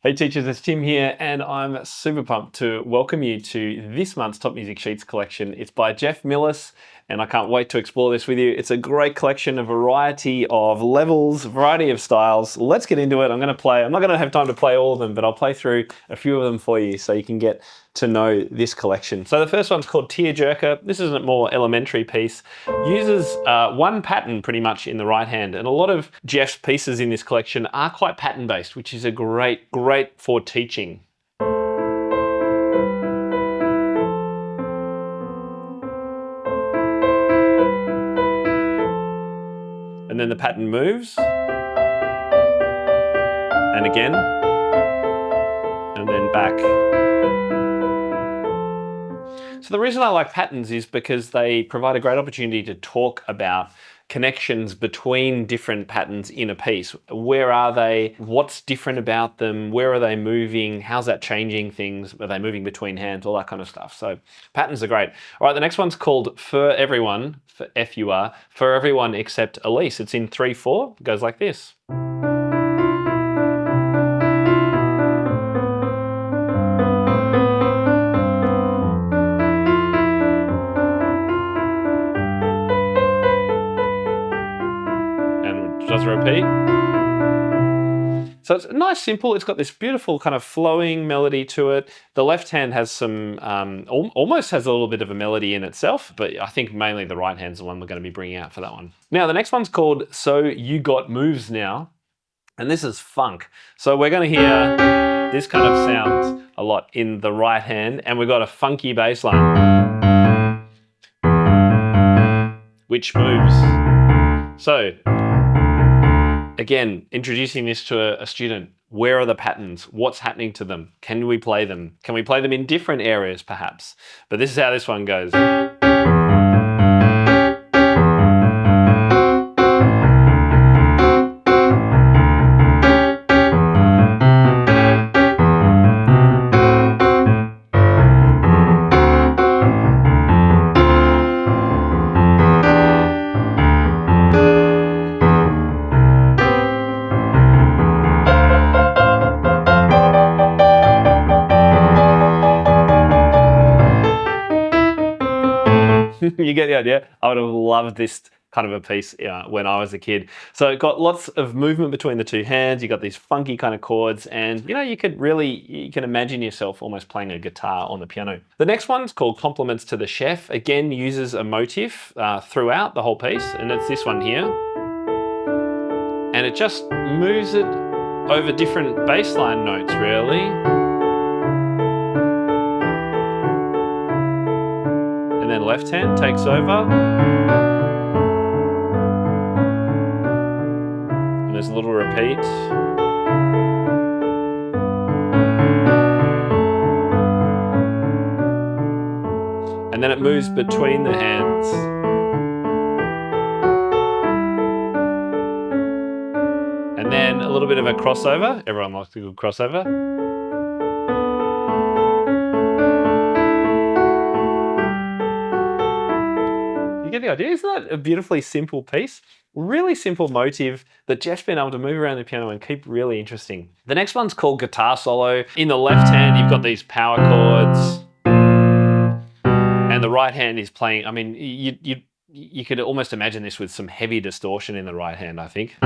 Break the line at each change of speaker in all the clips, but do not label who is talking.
Hey teachers, it's Tim here, and I'm super pumped to welcome you to this month's Top Music Sheets collection. It's by Jeff Millis, and I can't wait to explore this with you. It's a great collection, a variety of levels, variety of styles. Let's get into it. I'm not going to have time to play all of them, but I'll play through a few of them for you so you can get to know this collection. So the first one's called Tearjerker. This is a more elementary piece. Uses one pattern pretty much in the right hand, and a lot of Jeff's pieces in this collection are quite pattern based, which is a great for teaching. And then the pattern moves, and again, and then back. So the reason I like patterns is because they provide a great opportunity to talk about connections between different patterns in a piece. Where are they? What's different about them? Where are they moving? How's that changing things? Are they moving between hands? All that kind of stuff. So patterns are great. All right, the next one's called For Everyone, for F-U-R, For Everyone Except Elise. It's in 3/4. It goes like this. Does repeat. So it's nice, simple. It's got this beautiful kind of flowing melody to it. The left hand has some, almost has a little bit of a melody in itself, but I think mainly the right hand's the one we're going to be bringing out for that one. Now, the next one's called So You Got Moves Now, and this is funk. So we're going to hear this kind of sound a lot in the right hand, and we've got a funky bass line, which moves. So, again, introducing this to a student. Where are the patterns? What's happening to them? Can we play them? Can we play them in different areas perhaps? But this is how this one goes. You get the idea? I would have loved this kind of a piece when I was a kid. So it got lots of movement between the two hands. You got these funky kind of chords, and you can imagine yourself almost playing a guitar on the piano. The next one's called Compliments to the Chef. Again, uses a motif throughout the whole piece, and it's this one here. And it just moves it over different bass line notes, really. And then left hand takes over. And there's a little repeat. And then it moves between the hands. And then a little bit of a crossover. Everyone likes a good crossover. You get the idea? Isn't that a beautifully simple piece? Really simple motive that Jeff's been able to move around the piano and keep really interesting. The next one's called Guitar Solo. In the left hand, you've got these power chords. And the right hand is playing, I mean, you could almost imagine this with some heavy distortion in the right hand, I think.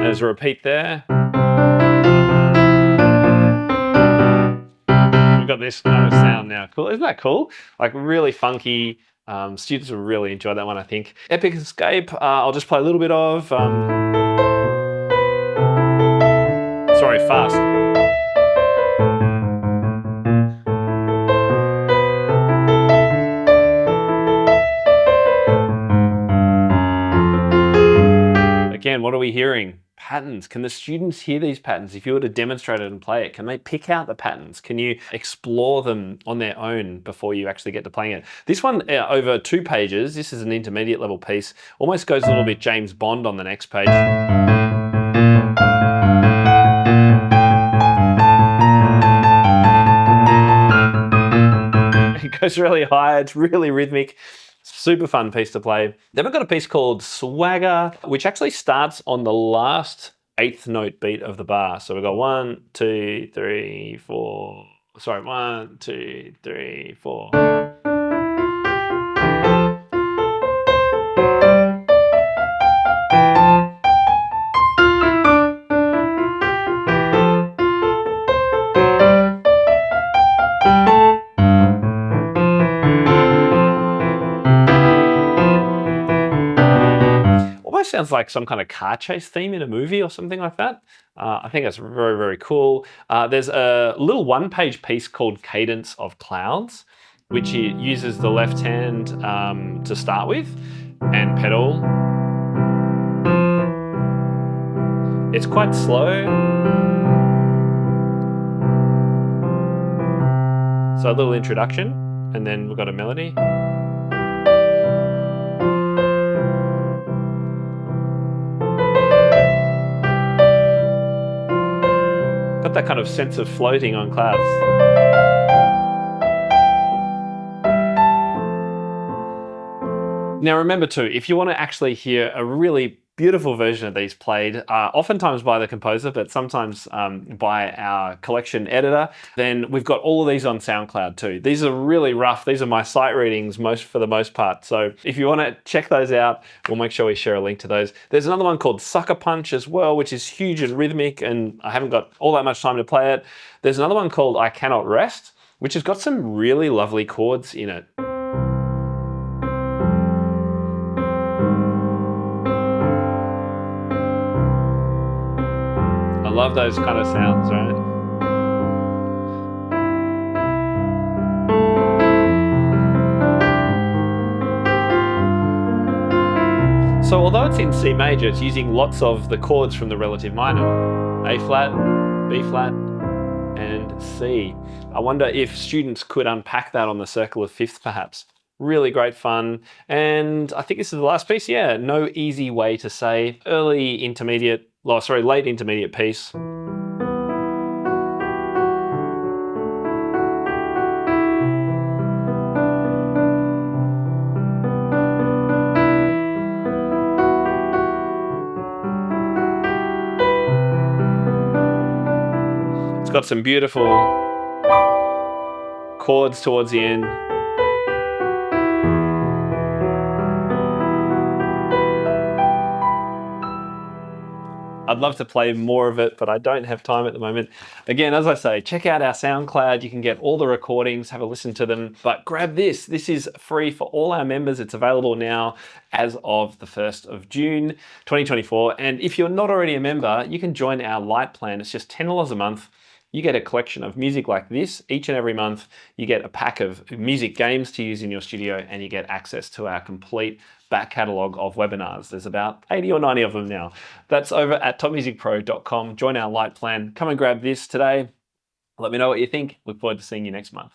There's a repeat there. We've got this kind of sound now. Cool, isn't that cool? Like really funky. Students will really enjoy that one, I think. Epic Escape, I'll just play a little bit of. Sorry, fast. Again, what are we hearing? patterns? Can the students hear these patterns? If you were to demonstrate it and play it, can they pick out the patterns? Can you explore them on their own before you actually get to playing it? This one, over 2 pages, this is an intermediate level piece, almost goes a little bit James Bond on the next page. It goes really high, it's really rhythmic. Super fun piece to play. Then we've got a piece called Swagger, which actually starts on the last 8th note beat of the bar. So we've got 1, 2, 3, 4. Sorry, 1, 2, 3, 4. Almost sounds like some kind of car chase theme in a movie or something like that. I think that's very, very cool. There's a little 1-page piece called Cadence of Clouds, which uses the left hand to start with and pedal. It's quite slow. So a little introduction, and then we've got a melody. Got that kind of sense of floating on clouds. Now remember too, if you want to actually hear a really beautiful version of these played, oftentimes by the composer, but sometimes by our collection editor, then we've got all of these on SoundCloud too. These are really rough. These are my sight readings for the most part. So if you want to check those out, we'll make sure we share a link to those. There's another one called Sucker Punch as well, which is huge and rhythmic, and I haven't got all that much time to play it. There's another one called I Cannot Rest, which has got some really lovely chords in it. I love those kind of sounds, right? So although it's in C major, it's using lots of the chords from the relative minor. A flat, B flat, and C. I wonder if students could unpack that on the circle of fifths perhaps. Really great fun. And I think this is the last piece. Yeah, no easy way to say late intermediate piece. It's got some beautiful chords towards the end. I'd love to play more of it, but I don't have time at the moment. Again, as I say, check out our SoundCloud. You can get all the recordings, have a listen to them, but grab this. This is free for all our members. It's available now as of the 1st of June, 2024. And if you're not already a member, you can join our Lite plan. It's just $10 a month. You get a collection of music like this each and every month. You get a pack of music games to use in your studio, and you get access to our complete back catalogue of webinars. There's about 80 or 90 of them now. That's over at TopMusicPro.com. Join our Lite plan. Come and grab this today. Let me know what you think. Look forward to seeing you next month.